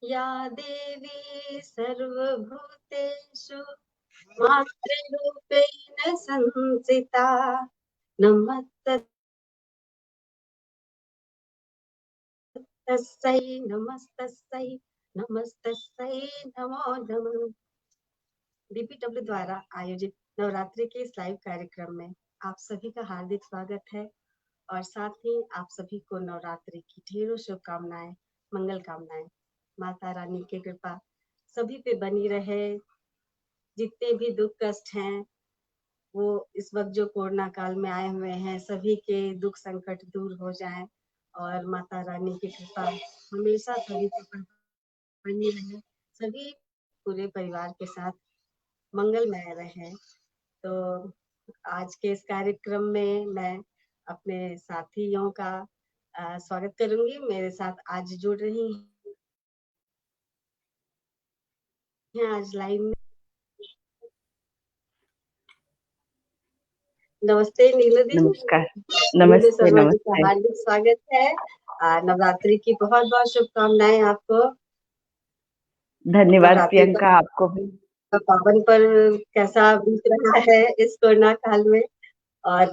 या देवी सर्वभूतेषु मातृरूपेण संस्थिता नमस्तस्यै नमस्तस्यै नमस्तस्यै नमो नमः। डीपीडब्ल्यू द्वारा आयोजित नवरात्रि के इस लाइव कार्यक्रम में आप सभी का हार्दिक स्वागत है और साथ ही आप सभी को नवरात्रि की ढेरों शुभकामनाएं, मंगल कामनाएं। माता रानी की कृपा सभी पे बनी रहे। जितने भी दुख कष्ट हैं वो इस वक्त जो कोरोना काल में आए हुए हैं, सभी के दुख संकट दूर हो जाएं और माता रानी की कृपा हमेशा सभी पे बनी रहे। सभी पूरे परिवार के साथ मंगलमय रहे। तो आज के इस कार्यक्रम में मैं अपने साथियों का स्वागत करूंगी। मेरे साथ आज जुड़ रही हैं आज लाइव में। नमस्ते नीलू दी। नमस्कार। नीलू नमस्ते शर्मा जी का नमस्ते। हार्दिक स्वागत है। नवरात्रि की बहुत बहुत शुभकामनाएं आपको। धन्यवाद नवरात्रि का प्रियंका, आपको भी। पावन पर्व कैसा बीत रहा है इस कोरोना काल में, और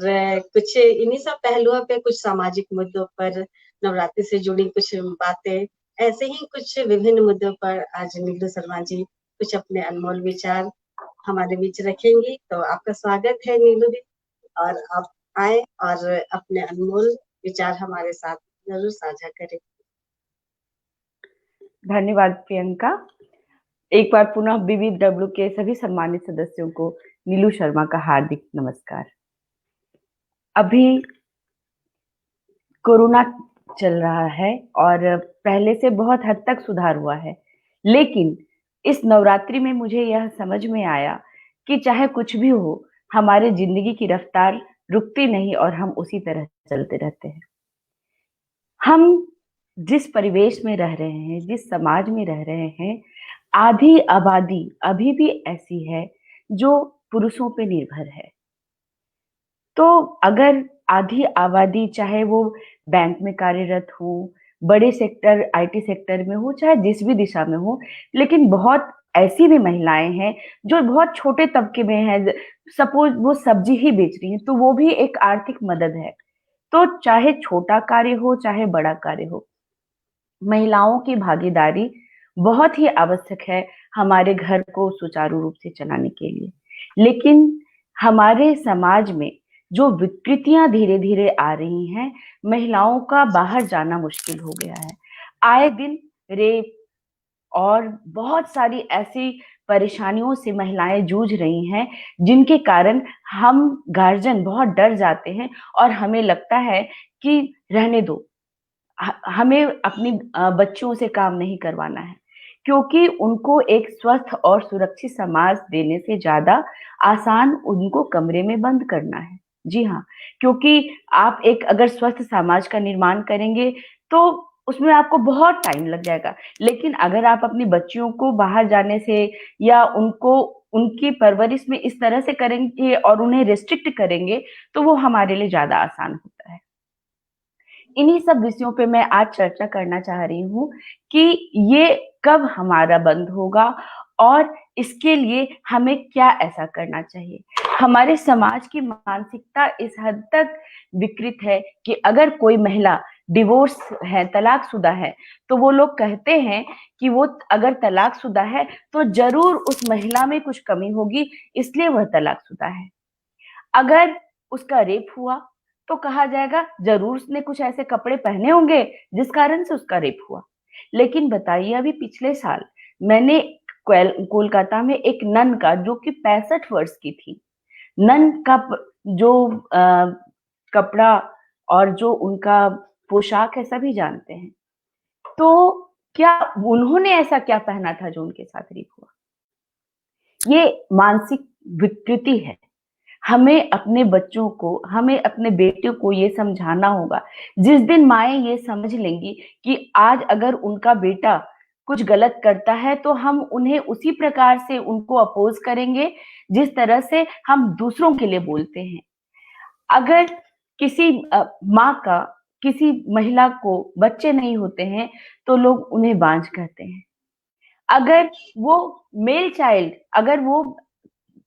कुछ इन्हीं सब पहलुओं पे, कुछ सामाजिक मुद्दों पर, नवरात्रि से जुड़ी कुछ बातें, ऐसे ही कुछ विभिन्न मुद्दों पर आज नीलू शर्मा जी कुछ अपने अनमोल विचार हमारे बीच रखेंगी। तो आपका स्वागत है नीलू दी, और आप आए और अपने अनमोल विचार हमारे साथ जरूर साझा करें। धन्यवाद प्रियंका। एक बार पुनः बीबीडब्ल्यू के सभी सम्मानित सदस्यों को नीलू शर्मा का हार्दिक नमस्कार। अभी कोरोना चल रहा है और पहले से बहुत हद तक सुधार हुआ है, लेकिन इस नवरात्रि में मुझे यह समझ में आया कि चाहे कुछ भी हो, हमारे जिंदगी की रफ्तार रुकती नहीं और हम उसी तरह चलते रहते हैं। हम जिस परिवेश में रह रहे हैं, जिस समाज में रह रहे हैं, आधी आबादी अभी भी ऐसी है जो पुरुषों पे निर्भर है। तो अगर आधी आबादी, चाहे वो बैंक में कार्यरत हो, बड़े सेक्टर आईटी सेक्टर में हो, चाहे जिस भी दिशा में हो, लेकिन बहुत ऐसी भी महिलाएं हैं जो बहुत छोटे तबके में है। सपोज वो सब्जी ही बेच रही हैं, तो वो भी एक आर्थिक मदद है। तो चाहे छोटा कार्य हो, चाहे बड़ा कार्य हो, महिलाओं की भागीदारी बहुत ही आवश्यक है हमारे घर को सुचारू रूप से चलाने के लिए। लेकिन हमारे समाज में जो विकृतियां धीरे धीरे आ रही हैं, महिलाओं का बाहर जाना मुश्किल हो गया है। आए दिन रेप और बहुत सारी ऐसी परेशानियों से महिलाएं जूझ रही हैं, जिनके कारण हम गार्जियन बहुत डर जाते हैं और हमें लगता है कि रहने दो, हमें अपनी बच्चियों से काम नहीं करवाना है, क्योंकि उनको एक स्वस्थ और सुरक्षित समाज देने से ज्यादा आसान उनको कमरे में बंद करना है। जी हाँ, क्योंकि आप एक अगर स्वस्थ समाज का निर्माण करेंगे तो उसमें आपको बहुत टाइम लग जाएगा, लेकिन अगर आप अपनी बच्चियों को बाहर जाने से या उनको उनकी परवरिश में इस तरह से करेंगे और उन्हें रिस्ट्रिक्ट करेंगे, तो वो हमारे लिए ज्यादा आसान होता है। इन्हीं सब विषयों पे मैं आज चर्चा करना चाह रही हूँ कि ये कब हमारा बंद होगा और इसके लिए हमें क्या ऐसा करना चाहिए। हमारे समाज की मानसिकता इस हद तक विकृत है कि अगर कोई महिला डिवोर्स है, तलाकशुदा है, तो वो लोग कहते हैं कि वो अगर तलाकशुदा है तो जरूर उस महिला में कुछ कमी होगी, इसलिए वह तलाकशुदा है। अगर उसका रेप हुआ तो कहा जाएगा जरूर उसने कुछ ऐसे कपड़े पहने होंगे जिस कारण से उसका रेप हुआ। लेकिन बताइए, अभी पिछले साल मैंने कोलकाता में एक नन का, जो कि 65 वर्ष की थी, नन का जो कपड़ा और जो उनका पोशाक है सभी जानते हैं। तो क्या उन्होंने ऐसा क्या पहना था जो उनके साथ रेप हुआ? ये मानसिक विकृति है। हमें अपने बच्चों को, हमें अपने बेटियों को ये समझाना होगा। जिस दिन माएँ ये समझ लेंगी कि आज अगर उनका बेटा कुछ गलत करता है तो हम उन्हें उसी प्रकार से उनको अपोज करेंगे जिस तरह से हम दूसरों के लिए बोलते हैं। अगर किसी माँ का, किसी महिला को बच्चे नहीं होते हैं तो लोग उन्हें बांझ कहते हैं। अगर वो मेल चाइल्ड, अगर वो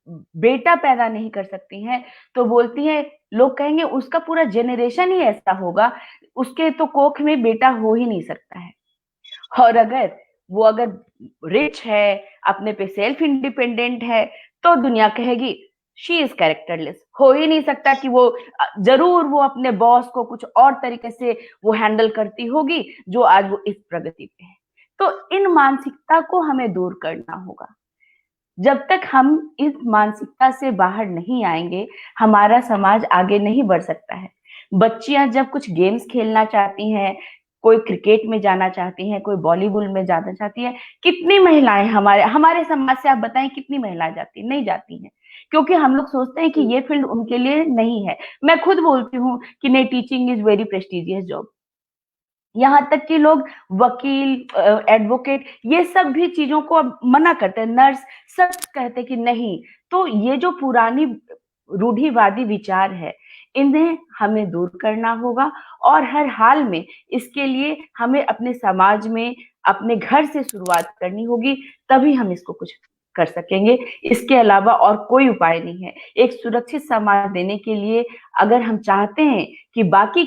बेटा पैदा नहीं कर सकती हैं, तो बोलती हैं, लोग कहेंगे उसका पूरा जेनरेशन ही ऐसा होगा, उसके तो कोख में बेटा हो ही नहीं सकता है। और अगर रिच है, अपने पे सेल्फ इंडिपेंडेंट है, तो दुनिया कहेगी शी इज कैरेक्टरलेस। हो ही नहीं सकता कि वो जरूर वो अपने बॉस को कुछ और तरीके से वो हैंडल करती होगी, जो आज वो इस प्रगति पे है। तो इन मानसिकता को हमें दूर करना होगा। जब तक हम इस मानसिकता से बाहर नहीं आएंगे, हमारा समाज आगे नहीं बढ़ सकता है। बच्चियां जब कुछ गेम्स खेलना चाहती हैं, कोई क्रिकेट में जाना चाहती हैं, कोई बॉलीवुड में जाना चाहती है, कितनी महिलाएं हमारे हमारे समाज से आप बताएं कितनी महिलाएं जाती नहीं जाती हैं, क्योंकि हम लोग सोचते हैं कि ये फील्ड उनके लिए नहीं है। मैं खुद बोलती हूँ कि नहीं, teaching is very prestigious job. यहाँ तक कि लोग वकील, एडवोकेट, ये सब भी चीजों को अब मना करते हैं, नर्स, सब कहते हैं कि नहीं। तो ये जो पुरानी रूढ़िवादी विचार है, इन्हें हमें दूर करना होगा, और हर हाल में इसके लिए हमें अपने समाज में, अपने घर से शुरुआत करनी होगी, तभी हम इसको कुछ कर सकेंगे। इसके अलावा और कोई उपाय नहीं है। एक सुरक्षित समाज देने के लिए, अगर हम चाहते हैं कि बाकी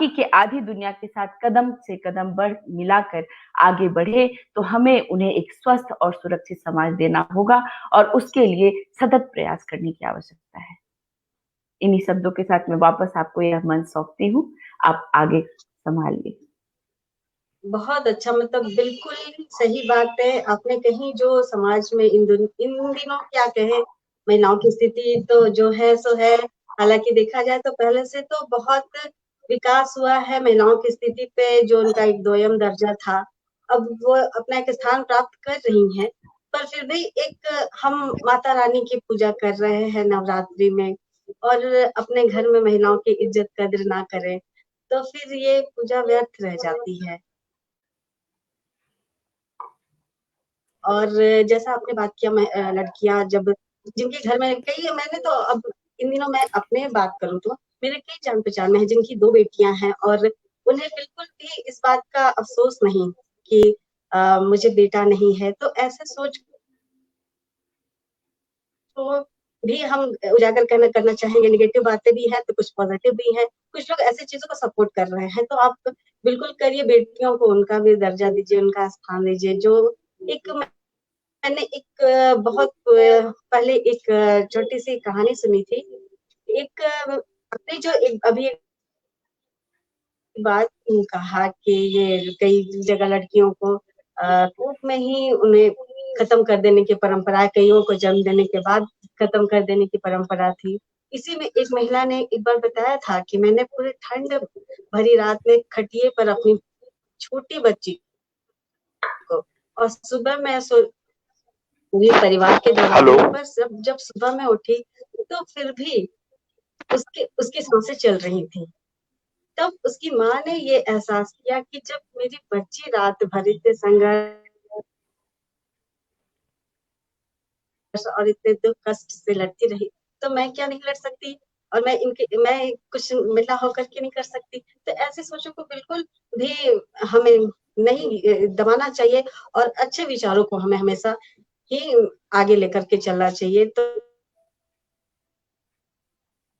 के आधी दुनिया के साथ कदम से कदम बढ़ मिलाकर आगे बढ़े, तो हमें उन्हें एक स्वस्थ और सुरक्षित समाज देना होगा, और उसके लिए सतत प्रयास करने की आवश्यकता है। इन्हीं शब्दों के साथ मैं वापस आपको यह मंच सौंपती हूँ, आप आगे संभालिए। बहुत अच्छा, मतलब बिल्कुल सही बात है आपने कही। जो समाज में इन दिनों क्या कहें, महिलाओं की स्थिति तो जो है सो है। हालांकि देखा जाए तो पहले से तो बहुत विकास हुआ है महिलाओं की स्थिति पे। जो उनका एक दोयम दर्जा था, अब वो अपना एक स्थान प्राप्त कर रही हैं। पर फिर भी एक हम माता रानी की पूजा कर रहे हैं नवरात्रि में, और अपने घर में महिलाओं की इज्जत कद्र ना करें, तो फिर ये पूजा व्यर्थ रह जाती है। और जैसा आपने बात किया, लड़कियां जब जिनके घर में कई, मैंने तो अब इन दिनों मैं अपने बात करूं तो मेरे कई जान पहचान में है जिनकी 2 बेटियां हैं, और उन्हें बिल्कुल भी इस बात का अफसोस नहीं कि मुझे बेटा नहीं है। तो ऐसे सोच को भी हम उजागर करना चाहेंगे। नेगेटिव बातें भी हैं तो कुछ पॉजिटिव भी हैं। कुछ लोग ऐसी चीजों को सपोर्ट कर रहे हैं, तो आप बिल्कुल करिए, बेटियों को उनका भी दर्जा दीजिए, उनका स्थान दीजिए। जो एक मैंने एक बहुत पहले एक छोटी सी कहानी सुनी थी। एक अपने जो एक अभी एक बात कहा कि ये कई जगह लड़कियों को कोख में ही उन्हें खत्म कर देने की परंपरा है, कईयों को जन्म देने के बाद खत्म कर देने की परंपरा थी। इसी में एक महिला ने एक बार बताया था कि मैंने पूरे ठंड भरी रात में खटिए पर अपनी छोटी बच्ची को, और सुबह मैं पूरे परिवार के दौरान पर जब सुबह में उठी, तो फिर भी उसकी सांसें चल रही थी। तब उसकी माँ ने ये एहसास किया कि जब मेरी बच्ची रात भर इतने संघर्ष और इतने दुख कष्ट से लड़ती रही, तो मैं क्या नहीं लड़ सकती, और मैं कुछ मिला होकर के नहीं कर सकती। तो ऐसी सोचों को बिल्कुल भी हमें नहीं दबाना चाहिए, और अच्छे विचारों को हमें हमेशा ही आगे लेकर के चलना चाहिए।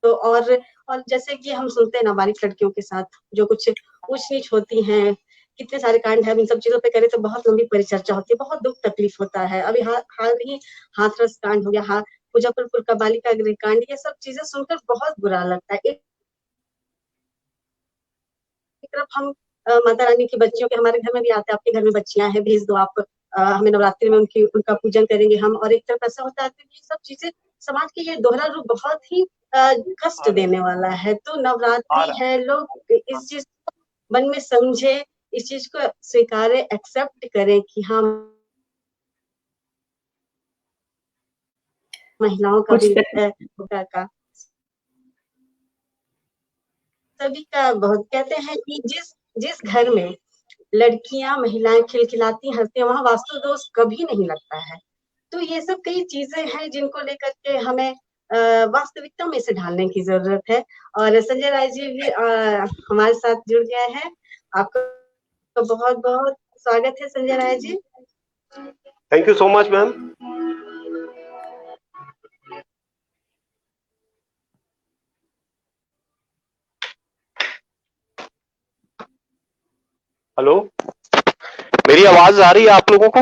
तो और जैसे कि हम सुनते हैं नाबालिग लड़कियों के साथ जो कुछ ऊंच नीच होती हैं, कितने सारे कांड है। इन सब चीजों पे करें तो बहुत लंबी परिचर्चा होती है, बहुत दुख तकलीफ होता है। अभी हाल ही हाथरस कांड हो गया, मुजफ्फरपुर का बालिका गृह कांड, ये सब चीजें सुनकर बहुत बुरा लगता है। एक तरफ हम माता रानी की बच्चियों के, हमारे घर में भी आते हैं, आपके घर में बच्चियां हैं, भेज दो आप, हमें नवरात्रि में उनका पूजन करेंगे हम। और एक तरफ ऐसा होता है कि ये सब चीजें समाज के, ये दोहरा रूप बहुत ही कष्ट देने वाला है। तो नवरात्रि है, लोग इस चीज को मन में समझे, इस चीज को स्वीकारे, एक्सेप्ट करें कि हाँ, महिलाओं का भी का सभी का बहुत, कहते हैं कि जिस जिस घर में लड़कियां महिलाएं खिलखिलाती हंसती हैं, वहां वास्तु दोष कभी नहीं लगता है। तो ये सब कई चीजें हैं जिनको लेकर के हमें वास्तविकता में से ढालने की जरूरत है। और संजय राय जी भी हमारे साथ जुड़ गए हैं। आपको बहुत बहुत स्वागत है Sanjay Rai ji. Thank you so much ma'am. Hello, मेरी आवाज आ रही है आप लोगों को?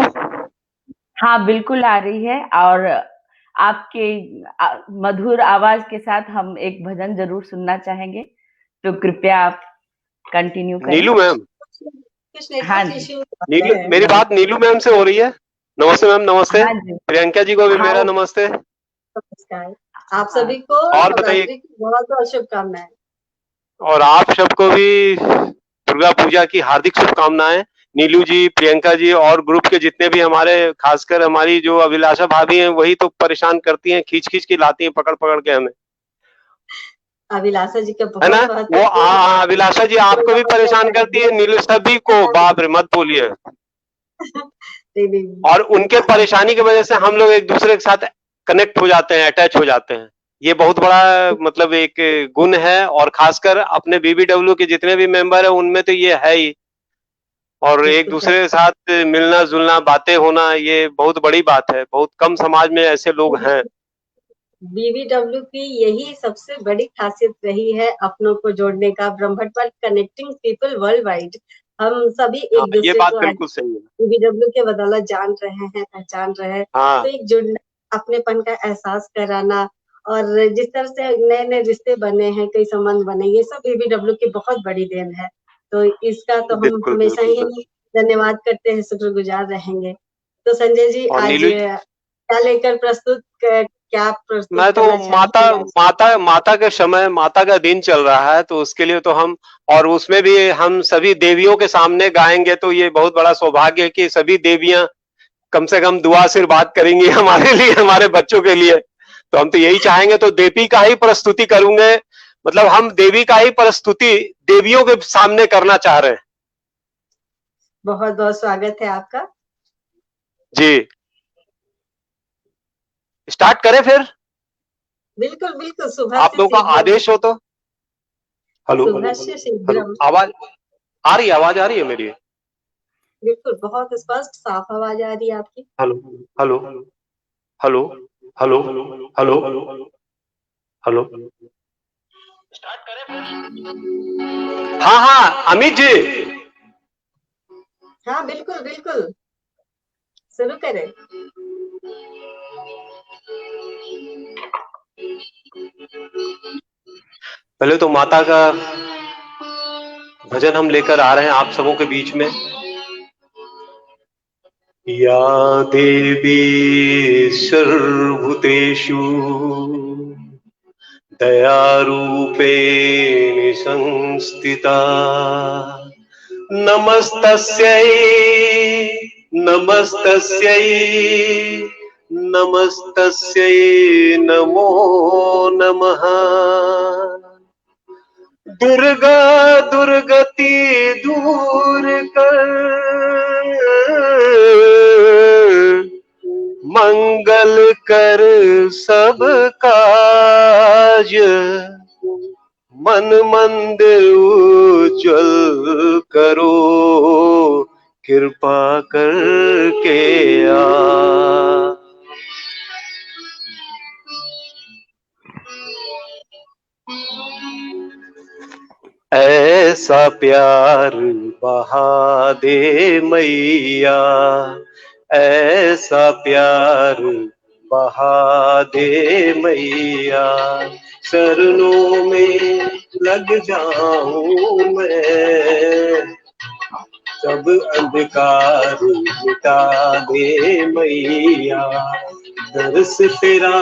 हाँ, बिल्कुल आ रही है। और आपके मधुर आवाज के साथ हम एक भजन जरूर सुनना चाहेंगे, तो कृपया आप कंटिन्यू करें। नीलू मैम, हाँ जी, नीलू, मेरी बात नीलू मैम से हो रही है? नमस्ते मैम। नमस्ते। हाँ जी, प्रियंका जी को भी हाँ, मेरा नमस्ते। नमस्कार। आप सभी को और बताइए। नवरात्रि की बहुत बहुत शुभकामनाएं। और आप सबको भी दुर्गा पूजा की हार्दिक शुभकामनाएं। नीलू जी, प्रियंका जी और ग्रुप के जितने भी हमारे, खासकर हमारी जो अभिलाषा भाभी हैं, वही तो परेशान करती हैं, खींच खींच के लाती हैं पकड़ पकड़ के हमें, अभिलाषा जी का है ना? बहुत वो अभिलाषा जी आपको भी परेशान करती है, नीलू सभी को। बाप रे, मत बोलिए। और उनके परेशानी की वजह से हम लोग एक दूसरे के साथ कनेक्ट हो जाते हैं, अटैच हो जाते हैं। ये बहुत बड़ा मतलब एक गुण है, और खासकर अपने बीबीडब्ल्यू के जितने भी मेंबर हैं उनमें तो ये है ही। और एक दूसरे के साथ मिलना जुलना, बातें होना, ये बहुत बड़ी बात है। बहुत कम समाज में ऐसे लोग हैं। बीबीडब्ल्यू की यही सबसे बड़ी खासियत रही है, अपनों को जोड़ने का, ब्रह्मट पर कनेक्टिंग पीपल वर्ल्ड वाइड। हम सभी एक ये दूसरे बात को बिल्कुल सही है। बीबीडब्ल्यू के बदौलत जान रहे हैं, पहचान रहे हैं। हाँ। तो एक जुड़ना, अपनेपन का एहसास कराना, और जिस तरह से नए नए रिश्ते बने हैं, कई संबंध बने, ये सब बीबीडब्ल्यू की बहुत बड़ी देन है। तो इसका तो हम बिल्कुल हमेशा बिल्कुल। ही धन्यवाद करते हैं, शुक्रगुजार रहेंगे। तो संजय जी, और आज नीलू, क्या लेकर क्या प्रस्तुत मैं तो करना चाहेंगे आज? माता के समय, माता का दिन चल रहा है, तो उसके लिए तो हम, और उसमें भी हम सभी देवियों के सामने गाएंगे, तो ये बहुत बड़ा सौभाग्य है कि सभी देवियां कम से कम दुआ आशीर्वाद करेंगी हमारे लिए, हमारे बच्चों के लिए। तो हम तो यही चाहेंगे। तो देवी का ही प्रस्तुति करूंगे, मतलब हम देवी का ही प्रस्तुति देवियों के सामने करना चाह रहे हैं। बहुत बहुत स्वागत है आपका जी, स्टार्ट करें फिर? बिल्कुल बिल्कुल। सुबह आप से लोगों का शीघ्र, आदेश हो तो। हेलो सुबह से हेलो, शीघ्र। आवाज आ रही है? आवाज आ रही है मेरी? बिल्कुल, बहुत स्पष्ट साफ आवाज आ रही है आपकी। Hello hello hello hello hello hello. Start करें फिर? हाँ हाँ अमित जी। हाँ बिल्कुल बिल्कुल, शुरू करें। पहले तो माता का भजन हम लेकर आ रहे हैं आप सबों के बीच में। या देवी सर्वभूतेषु दयारूपेण संस्थिता, नमस्तस्यै नमस्तस्यै नमस्तस्यै नमो नमः। दुर्गा दुर्गति दूर कर, मंगल कर सब काज, मन मंदिर उज्जवल करो, कृपा करके आ। ऐसा प्यार बहा दे मैया, ऐसा प्यार बहा दे मैया, चरणों में लग जाऊं मैं, सब अंधकार मिटा दे मैया, दर्श तेरा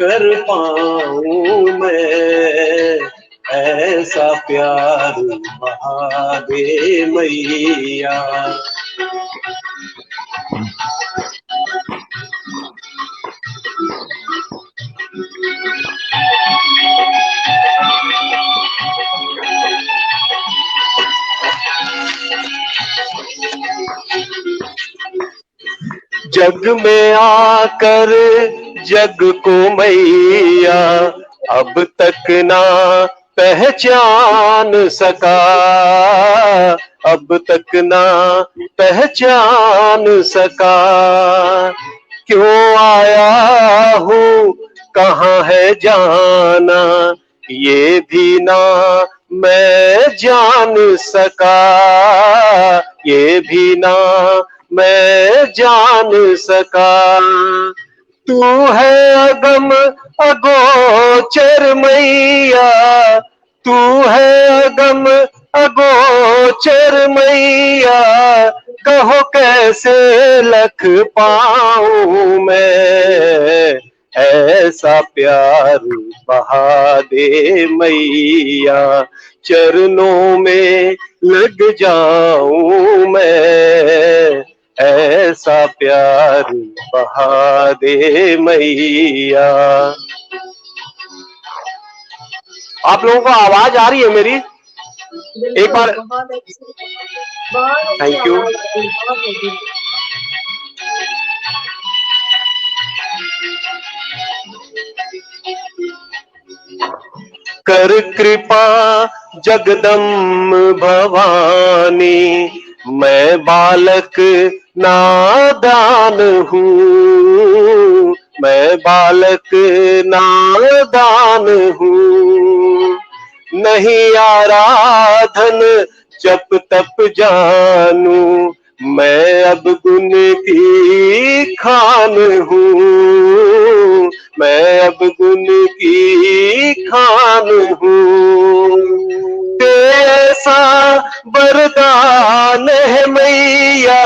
कर पाऊं मैं, ऐसा प्यार बहा दे मैया। जग में आकर जग को मैया अब तक ना पहचान सका, अब तक ना पहचान सका। क्यों आया हूँ कहाँ है जाना, ये भी ना मैं जान सका, ये भी ना मैं जान सका। तू है अगम अगोचर मैया, तू है अगम अगोचर मैया, कहो कैसे लख पाऊं मैं, ऐसा प्यार बहा दे मैया, चरणों में लग जाऊं मैं, ऐसा प्यार बहा दे मैया। आप लोगों को आवाज आ रही है मेरी? एक बार बहुत अच्छी थैंक यू। आवाज है, बहुत अच्छी। कर कृपा जगदम्ब भवानी, मैं बालक नादान हूँ, मैं बालक नादान हूँ। नहीं आराधन जप तप जानू, मैं अब गुण की खान हूँ, मैं अब गुण की खान हूँ। ऐसा वरदान है मैया,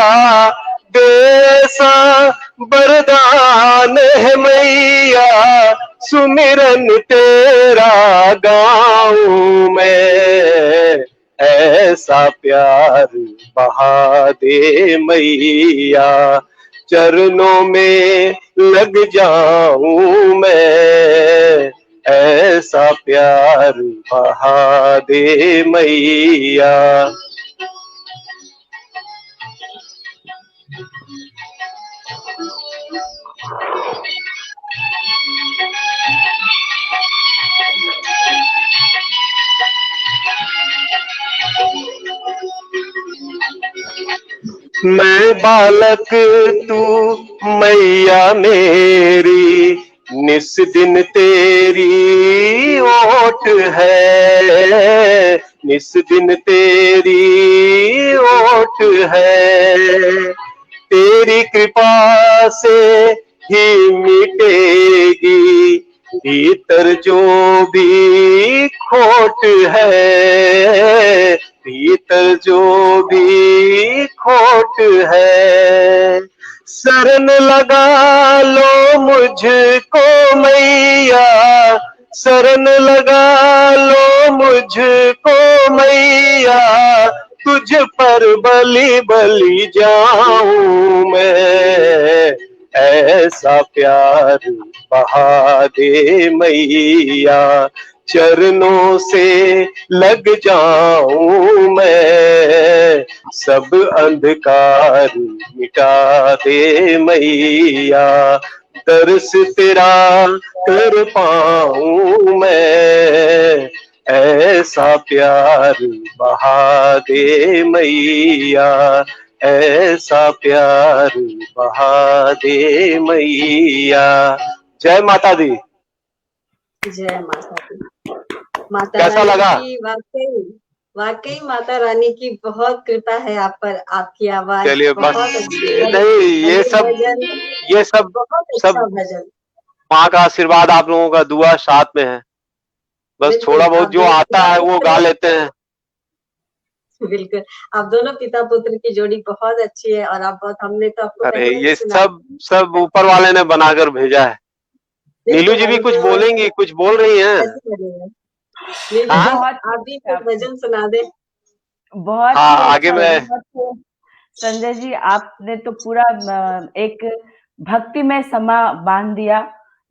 ऐसा वरदान है मैया, सुमिरन तेरा गाऊं मैं, ऐसा प्यार बहा दे मैया, चरणों में लग जाऊं मैं, ऐसा प्यार बहा दे मैया। मैं बालक तू मैया मेरी, निस दिन तेरी ओट है, निस दिन तेरी ओट है। तेरी कृपा से ही मिटेगी भीतर जो भी खोट है, भीतर जो भी खोट है। शरण लगा लो मुझको मैया, शरण लगा लो मुझको मैया, तुझ पर बलि बलि जाऊं मैं, ऐसा प्यार बहा दे मैया, चरणों से लग जाऊं मैं, सब अंधकार मिटा दे मैया, दर्श तेरा कर पाऊं मैं, ऐसा प्यार बहा दे मैया, ऐसा प्यार बहा दे मैया। जय माता दी। जय माता दी। माता कैसा रानी लगा? की वाकई माता रानी की बहुत कृपा है आप पर, आपकी आवाज चलिए बस, बहुत अच्छी है। नहीं ये सब बहुत सब अच्छा भजन। माँ का आशीर्वाद, आप लोगों का दुआ साथ में है, बस बिल्कुल, थोड़ा बहुत आप जो दोनों आता है वो गा लेते हैं। बिल्कुल, आप दोनों पिता पुत्र की जोड़ी बहुत अच्छी है, और आप बहुत, हमने तो आपको अरे पहले ही ये सुना। सब ऊपर वाले ने बनाकर भेजा है। नीलू जी भी कुछ बोलेंगी, कुछ बोल रही हैं? नीलू जी, हाँ आप भी कुछ भजन सुना दे। बहुत हाँ, ही आगे अच्छा, मैं बहुत संजय जी, आपने तो पूरा एक भक्तिमय समा बांध दिया,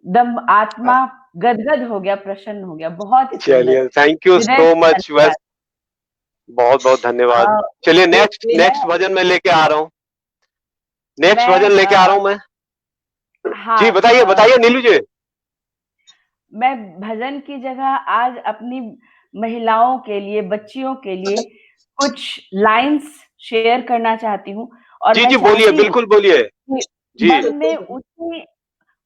दम आत्मा गदगद हो गया, प्रसन्न हो गया, बहुत ही सुंदर। चलिए थैंक यू हृदय सो से मच, धन्यवाद। बहुत बहुत धन्यवाद। चलिए नेक्स्ट भजन मैं लेके आ रहा हूँ, नेक्स्ट भजन लेके आ रहा हूँ मैं। जी हाँ, बताइए बताइए नीलू जी। मैं भजन की जगह आज अपनी महिलाओं के लिए, बच्चियों के लिए कुछ लाइन्स शेयर करना चाहती हूँ। और जी मैं जी बोलिए, चाहती हूँ बिल्कुल बोलिए कि जी। मन में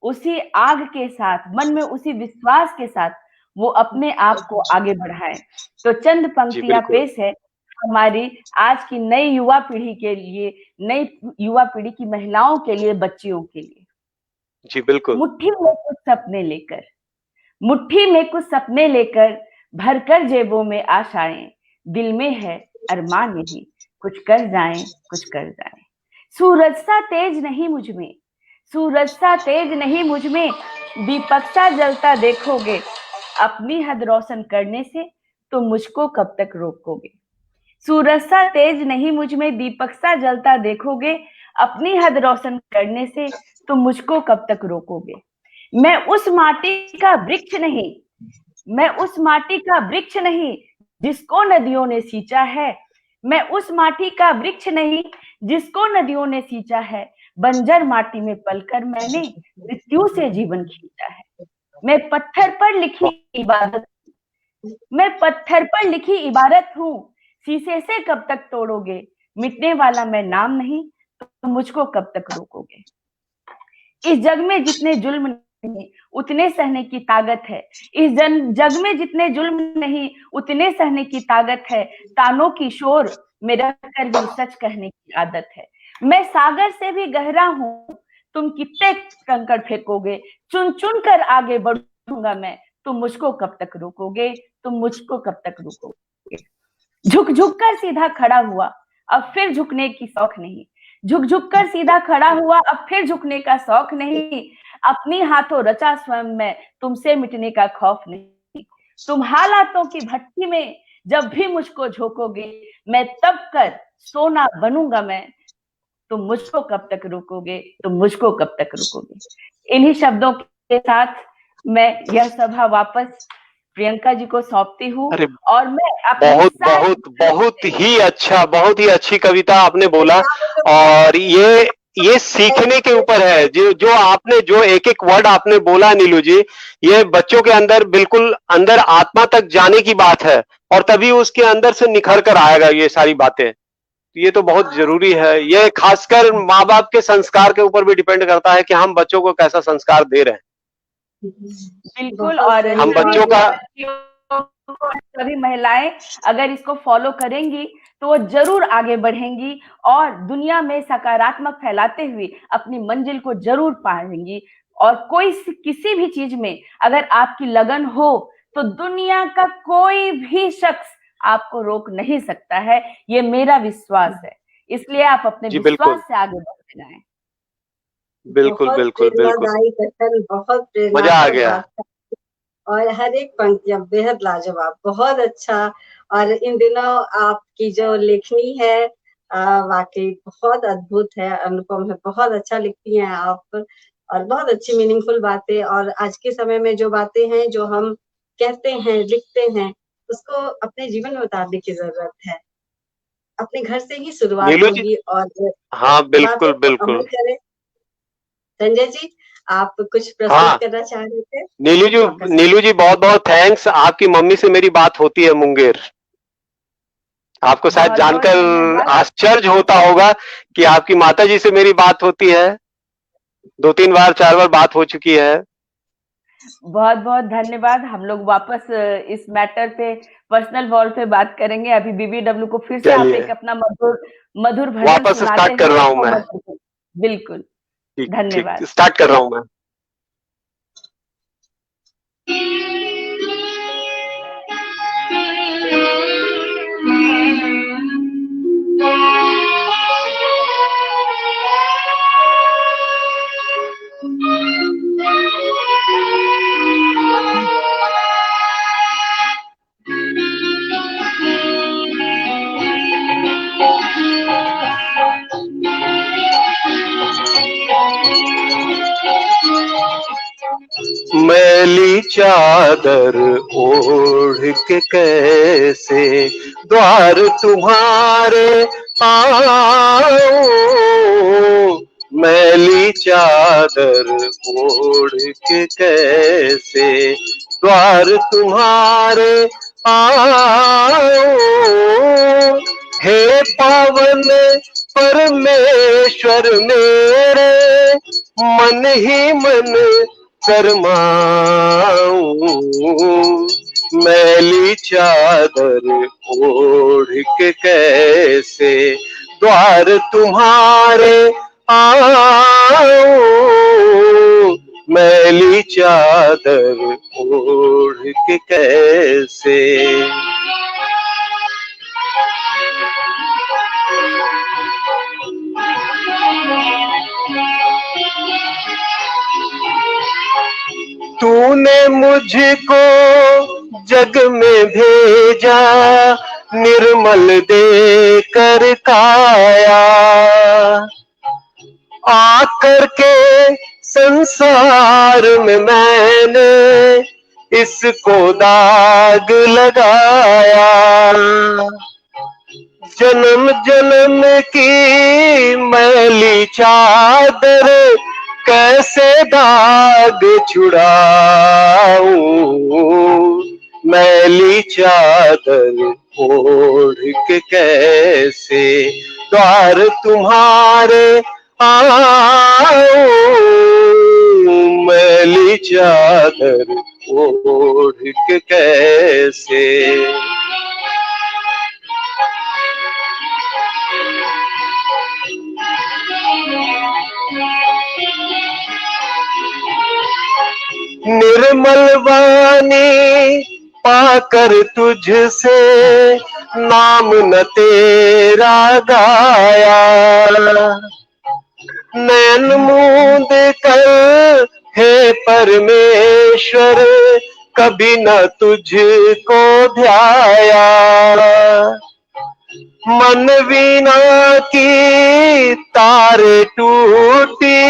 उसी आग के साथ, मन में उसी विश्वास के साथ वो अपने आप को आगे बढ़ाएं। तो चंद जी पंक्तियां बिल्कुल। पेश है हमारी आज की नई युवा पीढ़ी के लिए, नई युवा पीढ़ी की महिलाओं के लिए, बच्चियों के लिए। जी बिल्कुल। मुट्ठी में कुछ सपने लेकर, मुट्ठी में कुछ सपने लेकर, भरकर जेबों में आशाएं, दिल में है अरमान यही, कुछ कर जाएं, कुछ कर जाएं। सूरज सा तेज नहीं मुझ में, सूरज सा तेज नहीं मुझ में, दीपक सा जलता देखोगे, अपनी हद रोशन करने से तुम मुझको कब तक रोकोगे। सूरज सा तेज नहीं मुझ में, दीपक सा जलता देखोगे, अपनी हद रोशन करने से तुम मुझको कब तक रोकोगे। मैं उस माटी का वृक्ष नहीं, मैं उस माटी का वृक्ष नहीं जिसको नदियों ने सींचा है, मैं उस माटी का वृक्ष नहीं जिसको नदियों ने सींचा है, बंजर माटी में पलकर मैंने मृत्यु से जीवन खींचा है। मैं पत्थर पर लिखी इबादत, मैं पत्थर पर लिखी इबारत हूँ, शीशे से कब तक तोड़ोगे, मिटने वाला मैं नाम नहीं तो मुझको कब तक रोकोगे। इस जग में जितने जुल्म नहीं उतने सहने की ताकत है, इस जग में जितने जुल्म नहीं उतने सहने की ताकत है, तानों की शोर में रख कर भी सच कहने की आदत है। मैं सागर से भी गहरा हूँ, तुम कितने कंकड़ फेंकोगे, चुन चुन कर आगे बढ़ूंगा मैं, तुम मुझको कब तक रोकोगे, तुम मुझको कब तक रोकोगे। झुक झुक कर सीधा खड़ा हुआ, अब फिर झुकने की शौक नहीं, झुक झुक कर सीधा खड़ा हुआ, अब फिर झुकने का शौक नहीं, अपनी हाथों रचा स्वयं में, तुमसे मिटने का खौफ नहीं। तुम हालातों की भट्टी में जब भी मुझको झोंकोगे, मैं तब कर सोना बनूंगा मैं, तुम मुझको कब तक रोकोगे, तुम मुझको कब तक रोकोगे। इन्हीं शब्दों के साथ मैं यह सभा वापस प्रियंका जी को सौंपती हूँ। अरे और मैं अपनी बहुत सारी बहुत बहुत ही अच्छा, बहुत ही अच्छी कविता आपने बोला। और ये सीखने के ऊपर है, जो आपने जो एक एक वर्ड आपने बोला नीलू जी, ये बच्चों के अंदर बिल्कुल अंदर आत्मा तक जाने की बात है, और तभी उसके अंदर से निखर कर आएगा ये सारी बातें। ये तो बहुत जरूरी है। ये खासकर माँ बाप के संस्कार के ऊपर भी डिपेंड करता है कि हम बच्चों को कैसा संस्कार दे रहे हैं। बिल्कुल। और हम बच्चों का सभी महिलाएं अगर इसको फॉलो करेंगी तो वो जरूर आगे बढ़ेंगी और दुनिया में सकारात्मक फैलाते हुए अपनी मंजिल को जरूर पाएंगी। और कोई किसी भी चीज में अगर आपकी लगन हो तो दुनिया का कोई भी शख्स आपको रोक नहीं सकता है, ये मेरा विश्वास है। इसलिए आप अपने जी बिल्कुल विश्वास से आगे बढ़ते जाएं। बिल्कुल बहुत बिल्कुल बिल्कुल प्रेरणादायी कथन, बहुत मजा आ प्रेरणात्मक गया। बात, और हर एक पंक्तियां बेहद लाजवाब, बहुत अच्छा। और इन दिनों आपकी जो लेखनी है वाकई बहुत अद्भुत है, अनुपम है, बहुत अच्छा लिखती हैं आप, और बहुत अच्छी मीनिंगफुल बातें। और आज के समय में जो बातें हैं जो हम कहते हैं, लिखते हैं, उसको अपने जीवन में उतारने की जरूरत है। अपने घर से ही शुरुआत नीलू जी, होगी और हाँ बिल्कुल बातों को बिल्कुल। अमल करें। संजय जी, आप कुछ प्रस्तुत हाँ करना चाह रहे थे? नीलू जी बहुत बहुत थैंक्स। आपकी मम्मी से मेरी बात होती है मुंगेर। आपको शायद बहुत बहुत जानकर धन्यवाद। आश्चर्य होता होगा कि आपकी माता जी से मेरी बात होती है। 2-3 बार 4 बार बात हो चुकी है। बहुत बहुत धन्यवाद। हम लोग वापस इस मैटर पे पर्सनल वॉल पे बात करेंगे। अभी बीबीडब्ल्यू को फिर से आप चलिए एक अपना मधुर मधुर भजन वापस सुनाते स्टार्ट कर हुए रहा हूं मैं। बिल्कुल। ठीक ठीक धन्यवाद। स्टार्ट कर रहा हूं मैं। मैली चादर ओढ़ के कैसे द्वार तुम्हारे आओ, मैली चादर ओढ़ के कैसे द्वार तुम्हारे आओ, हे पावन परमेश्वर मेरे, मन ही मन शर्माऊं, मैली चादर ओढ़ के कैसे द्वार तुम्हारे आऊं, मैली चादर ओढ़ के कैसे। तूने मुझको जग में भेजा, निर्मल दे कर काया, आकर के संसार में मैंने इसको दाग लगाया, जन्म जन्म की मैली चादर कैसे दाग छुड़ाऊं, मैली चादर ओढ़ के कैसे द्वार तुम्हारे आऊं, मैली चादर ओढ़ के कैसे। निर्मल वाणी पाकर तुझसे नाम न तेरा गाया, नैन मूंद कर हे परमेश्वर कभी न तुझको ध्याया, मन वीणा की तारे टूटी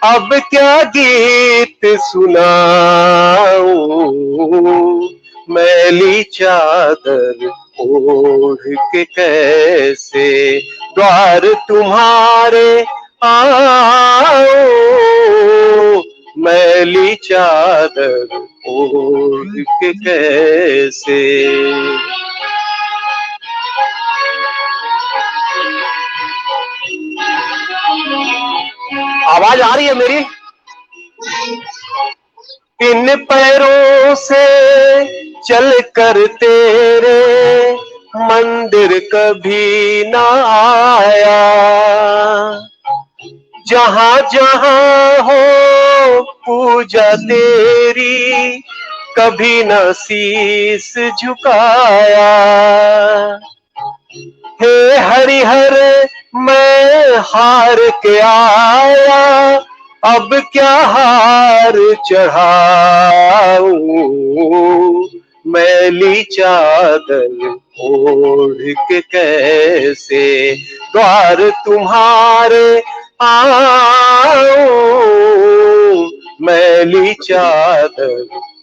अब क्या गीत सुनाऊं, मैली चादर ओढ़ के कैसे द्वार तुम्हारे आऊं, मैली चादर ओढ़ के कैसे। आवाज आ रही है मेरी? इन पैरों से चल कर तेरे मंदिर कभी ना आया, जहां जहां हो पूजा तेरी कभी न शीस झुकाया, हे हरिहर मैं हार के आया अब क्या हार चढ़ाऊं, मैली चादर ओढ़ के कैसे द्वार तुम्हारे आऊं, मैली चादर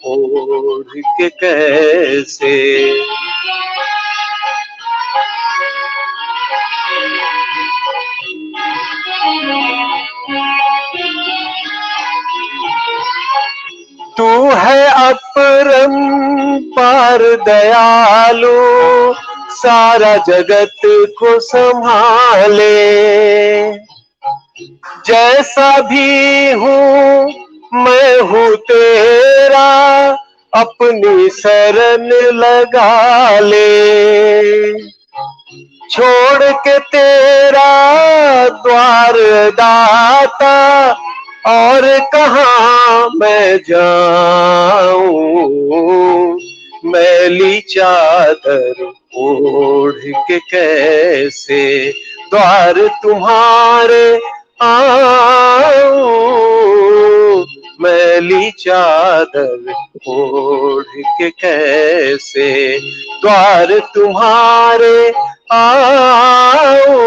ओढ़ के कैसे। तू है अपरंपार दयालु, सारा जगत को संभाले, जैसा भी हूँ मैं हूँ तेरा अपनी शरण लगा ले, छोड़ के तेरा द्वार दाता और कहाँ मैं जाऊं, मैली चादर ओढ़ के कैसे द्वार तुम्हारे आऊं, मैली चादर ओढ़ के कैसे द्वार तुम्हारे आऊं,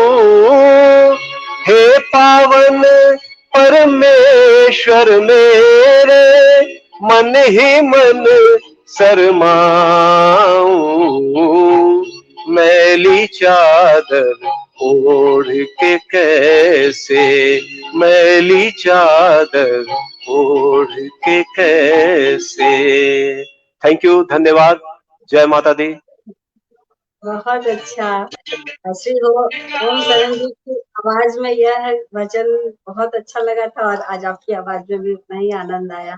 हे पावन परमेश्वर मेरे मन ही मन शर्माऊं, मैली चादर ओढ़ के कैसे, मैली चादर ओढ़ के कैसे। थैंक यू, धन्यवाद। जय माता दी। बहुत अच्छा। श्री ओम शरण जी की आवाज में यह भजन बहुत अच्छा लगा था और आज आपकी आवाज में भी उतना ही आनंद आया।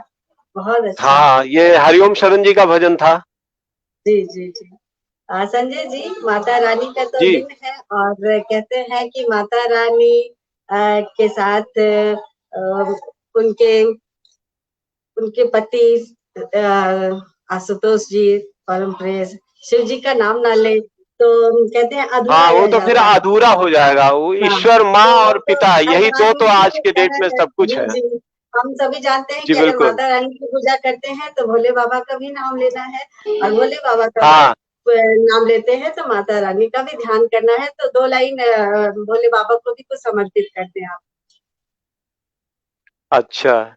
बहुत अच्छा। हाँ, ये हरिओम शरण जी का भजन था। जी जी जी। संजय जी, माता रानी का तो जी। दिन है और कहते हैं कि माता रानी के साथ उनके उनके पति आशुतोष जी, परम प्रेस, शिव जी का नाम ना ले तो कहते हैं अधूरा हाँ, वो रह तो फिर जाता है। अधूरा हो जाएगा। वो हाँ, ईश्वर, माँ तो वो और तो पिता, हर यही दो तो आदमी आज को के डेट में कहना सब कुछ जी है। जी। हम सभी जानते हैं जी कि अगर बिल्कुल। माता रानी की पूजा करते हैं तो भोले बाबा का भी नाम लेना है और भोले बाबा का हाँ। नाम लेते हैं तो माता रानी का भी ध्यान करना है। तो 2 लाइन भोले बाबा को भी कुछ समर्पित कर दें आप। अच्छा।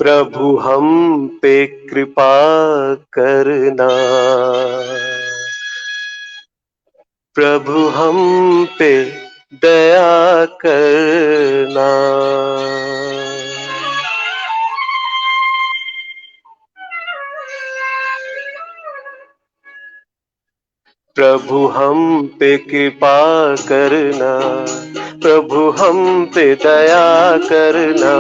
प्रभु हम पे कृपा करना, प्रभु हम पे दया करना, प्रभु हम पे कृपा करना, प्रभु हम पे दया करना।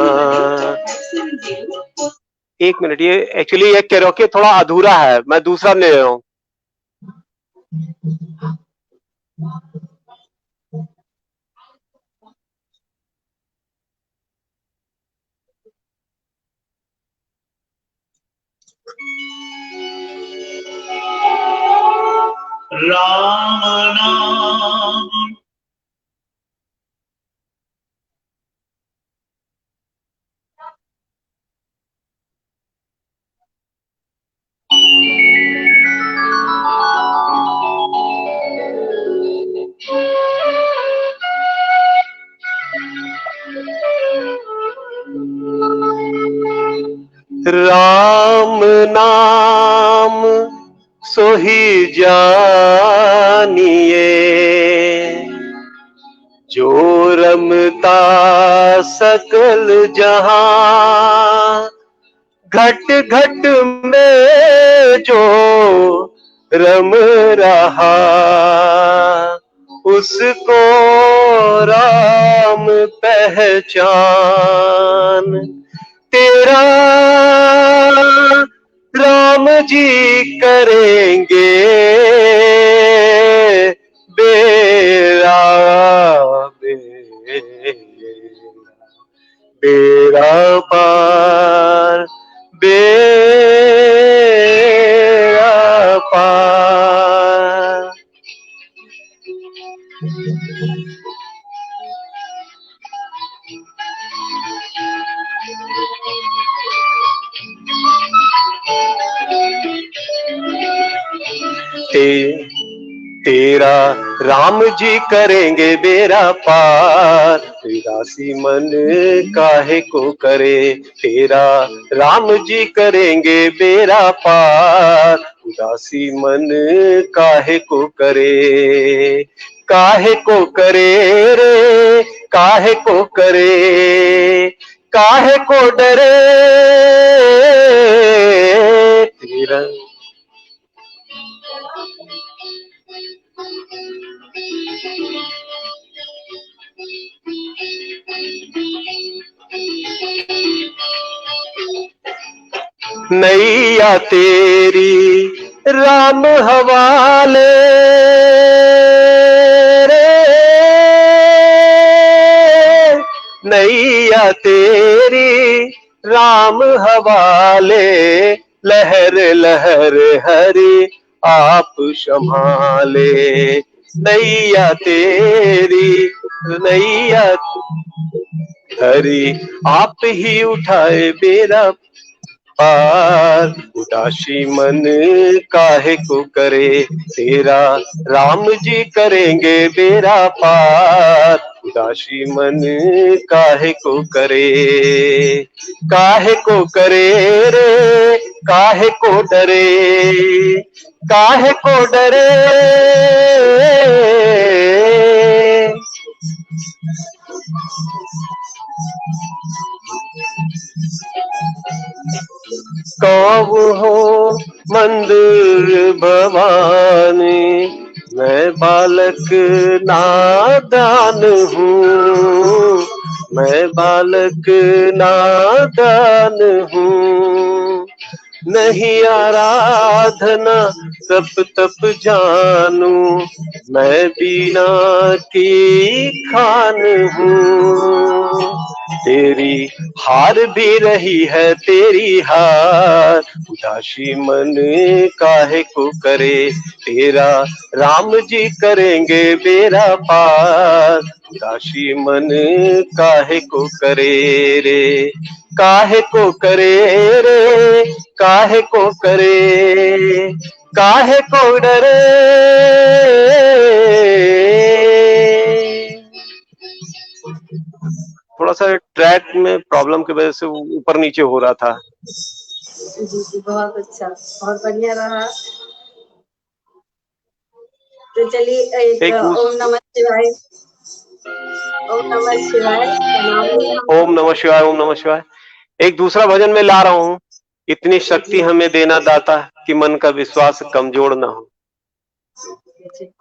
एक मिनट, ये एक्चुअली ये कैरोके थोड़ा अधूरा है, मैं दूसरा ले रहा हूँ। राम नाम राम नाम सोही जानिए, जो रमता सकल जहां, घट घट में जो रम रहा, उसको राम पहचान। तेरा राम जी करेंगे बेड़ा बेड़ा पार, बेड़ा पार। तेरा राम जी करेंगे बेड़ा पार, उदासी मन काहे को करे। तेरा राम जी करेंगे बेड़ा पार, उदासी मन काहे को करे। काहे को करे रे, काहे को करे, काहे को डरे। तेरा नैया तेरी राम हवाले रे, नैया तेरी राम हवाले, लहर लहर हरि आप संभाले। नैया तेरी नैया हरि आप ही उठाए बेड़ा, पार। उदासी मन काहे को करे, तेरा राम जी करेंगे बेड़ा पार। उदासी मन काहे को करे, काहे को करे रे, काहे को डरे, काहे को डरे। कौव हो मंदिर भवानी, मैं बालक नादान हूँ, मैं बालक नादान हूँ। नहीं आराधना तप तप जानू, मैं बीना की खान हूँ। तेरी हार भी रही है तेरी हार। उदासी मन काहे को करे, तेरा राम जी करेंगे बेड़ा पार। उदासी मन काहे को करे रे, काहे को करे रे, काहे को करे, काहे को डरे। थोड़ा सा ट्रैक में प्रॉब्लम की वजह से ऊपर नीचे हो रहा था। जी जी, बहुत अच्छा, बहुत बढ़िया रहा। तो चलिए एक ओम नमः शिवाय, ओम नमः शिवाय का नाम ही ओम नमः शिवाय, ओम नमः शिवाय। एक दूसरा भजन में ला रहा हूँ। इतनी शक्ति हमें देना दाता, कि मन का विश्वास कमजोर ना हो। जी।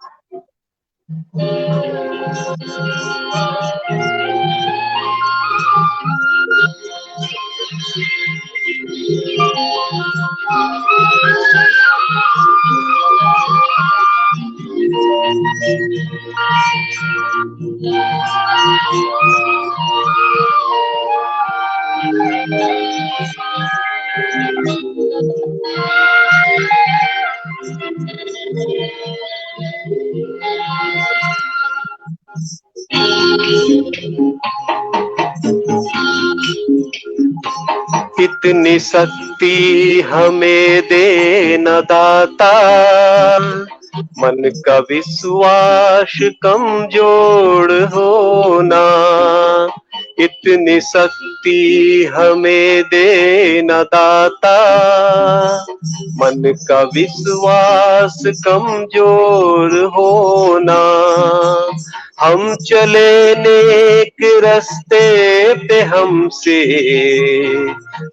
इतनी शक्ति हमें दे न दाता, मन का विश्वास कमजोर होना। इतनी शक्ति हमें दे न दाता, मन का विश्वास कमजोर होना। हम चले नेक रास्ते पे हमसे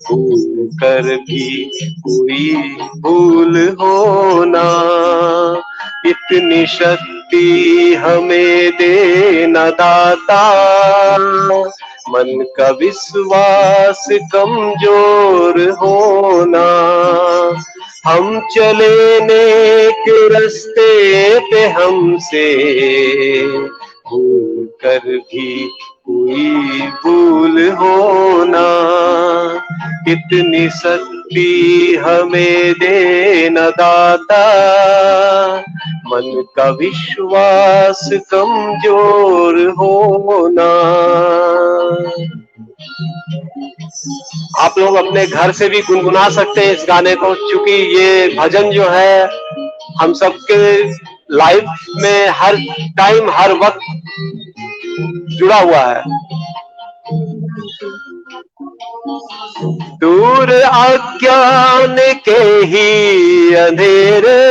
भूल कर भी कोई भूल होना। इतनी शक्ति हमें दे न दाता, मन का विश्वास कमजोर होना। हम चले नेक रास्ते पे हमसे भूल कर भी कोई भूल होना। इतनी शक्ति हमें दे न दाता, मन का विश्वास कमजोर होना। आप लोग अपने घर से भी गुनगुना सकते हैं इस गाने को, क्योंकि ये भजन जो है हम सबके लाइफ में हर टाइम हर वक्त जुड़ा हुआ है। दूर अज्ञान के ही अंधेरे,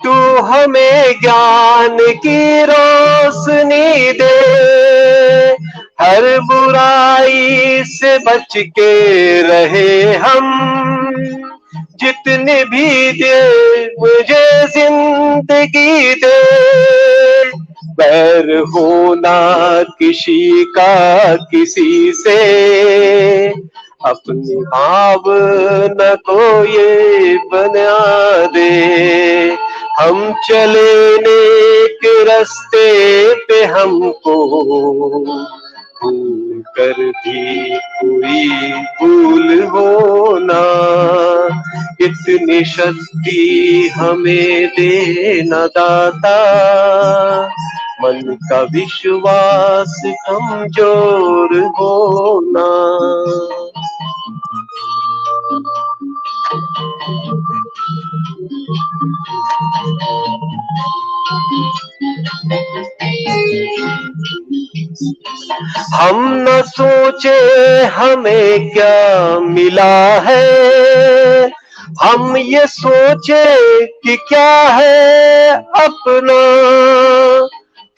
तू हमें ज्ञान की रोशनी दे। हर बुराई से बच के रहे हम, जितने भी दे मुझे जिंदगी दे। बैर होना किसी का किसी से, अपनी भावना को ये बना दे। हम चले नेक रास्ते पे हमको भूल कर भी कोई भूल होना। इतनी शक्ति हमें दे न दाता, मन का विश्वास कमजोर होना। हम न सोचे हमें क्या मिला है, हम ये सोचे कि क्या है अपना।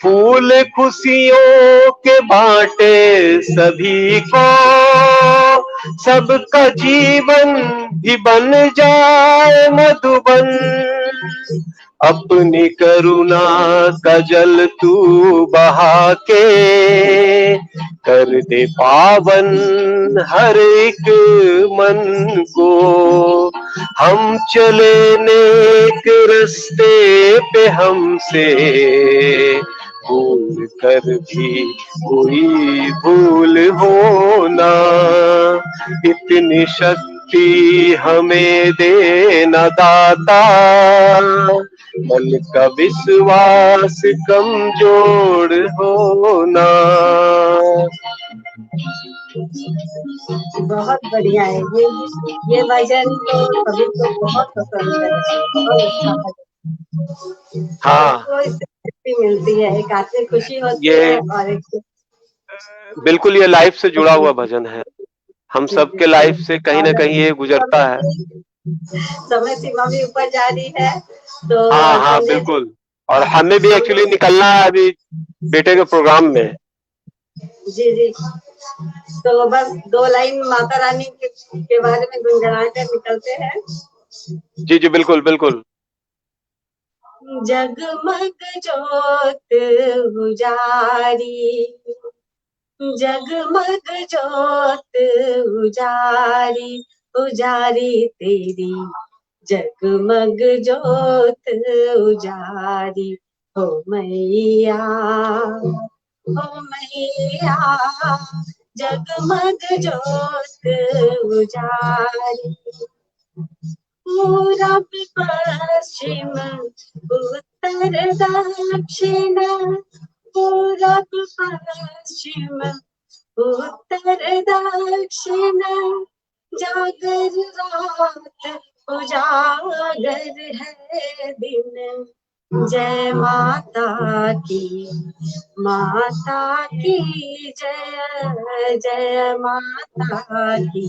फूल खुशियों के बांटे सभी को, सबका जीवन भी बन जाए मधुबन। अपनी करुणा का जल तू बहा के, कर दे पावन हर एक मन को। हम चले नेक रस्ते पे हमसे, भूल कर भी कोई भूल हो ना। इतनी शक्ति हमें देना दाता, मन का विश्वास कमजोर होना। बहुत बढ़िया है ये भजन तो सभी को बहुत पसंद है, बहुत अच्छा भजन। हाँ, तो इससे खुशी मिलती है, एक आत्मिक खुशी होती ये है और एक बिल्कुल ये लाइफ से जुड़ा हुआ भजन है। हम सबके लाइफ से कहीं ना कहीं ये गुजरता है। समय सीमा भी ऊपर जा रही है तो हाँ हाँ संजय जी, बिल्कुल, और हमें भी एक्चुअली निकलना है अभी बेटे के प्रोग्राम में। जी जी, तो बस 2 लाइन माता रानी के बारे में गुनगुना कर निकलते हैं। जी जी बिल्कुल बिल्कुल। जगमग जोत उजारी, जगमग जोत उजारी, उजारी तेरी जगमग जोत उजारी। हो मैया, हो मैया, जगमग जोत उजारी। पूरब पश्चिम उत्तर दक्षिण, पूरब पश्चिम उत्तर दक्षिण, जागर रात उजागर है दिन। जय माता की, माता की जय, जय माता की,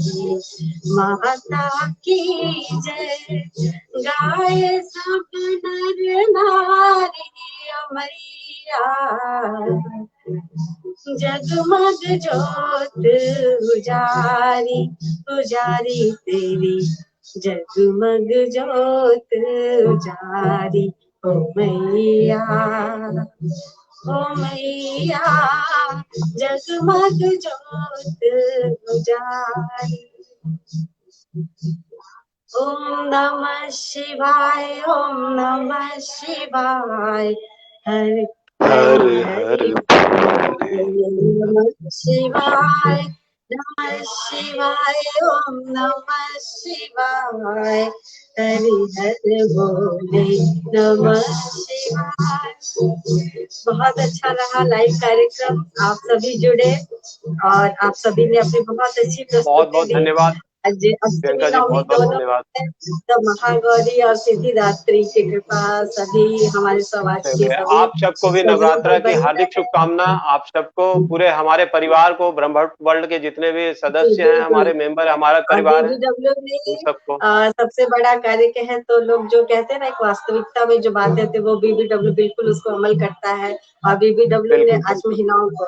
माता की जय। गाए सब नर नारी मैया, जगमग जोत उजारी, उजारी तेरी जगमग जोत उजारी। ओ मैया, ओ मैया, जगमग जोत उजारी। ओम नमः शिवाय, ओम नमः शिवाय, हर हर हर हर नमः शिवाय, नमः शिवाय, ओम नमः शिवाय, हरि हर बोले नमः शिवाय। बहुत अच्छा रहा लाइव कार्यक्रम, आप सभी जुड़े और आप सभी ने अपनी बहुत अच्छी बहुत प्रस्तुति बहुत दी। धन्यवाद अष्टमी प्रियंका जी, नवमी बहुत बहुत दोनों धन्यवाद। तो महागौरी और सिद्धिदात्री की कृपा सभी हमारे समाज के चलिए, सभी आप सबको भी सज्जनों नवरात्र पर की बनी हार्दिक रहे। शुभकामना। आप सबको, पूरे हमारे परिवार को, ब्रह्मभट्ट वर्ल्ड के जितने भी जी सदस्य हैं, बिल्कुल। हमारे मेंबर, हमारा और परिवार है, BBW उन में सबको। सबसे बड़ा कार्य है तो लोग जो कहते हैं ना, एक वास्तविकता में जो बातें थे वो BBW बिल्कुल उसको अमल करता है। और BBW ने बिल्कुल आज बिल्कुल महिलाओं को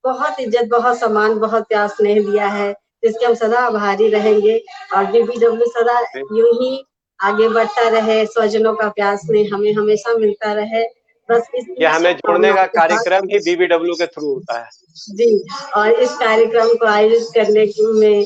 बहुत इज्जत, बहुत सम्मान, बहुत प्यार स्नेह दिया है, जिसके हम सदा आभारी रहेंगे। और BBW सदा यूं ही आगे बढ़ता रहे, स्वजनों का प्यार स्नेह हमें हमेशा मिलता रहे, बस ये इतनी हमें जोड़ने शुभकामनाओं का के साथ। कार्यक्रम ही BBW के थ्रू होता है। जी, और इस कार्यक्रम को आयोजित करने में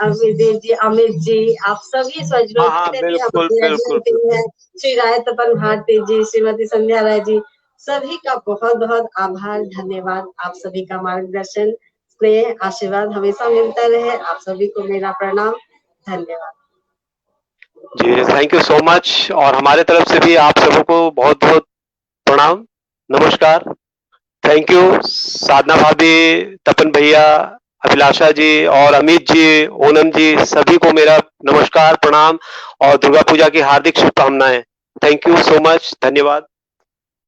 अभिदेव जी, अमित जी, आप सभी स्वजनों, हाँ हाँ जितने भी बिल्कुल हमारे बिल्कुल एडमिन टीम बिल्कुल। है, श्री राय तपन भारती जी, श्रीमती संध्या राय जी, सभी का बहुत बहुत आभार, धन्यवाद। आप सभी का मार्गदर्शन, स्नेह, आशीर्वाद हमेशा मिलता रहे। आप सभी को मेरा प्रणाम, धन्यवाद। जी थैंक यू सो मच, और हमारे तरफ से भी आप सबों को बहुत बहुत प्रणाम, नमस्कार, थैंक यू। साधना भाभी, तपन भैया, अभिलाषा जी और अमित जी, ओनम जी, सभी को मेरा नमस्कार, प्रणाम और दुर्गा पूजा की हार्दिक शुभकामनाएं। थैंक यू सो मच, धन्यवाद।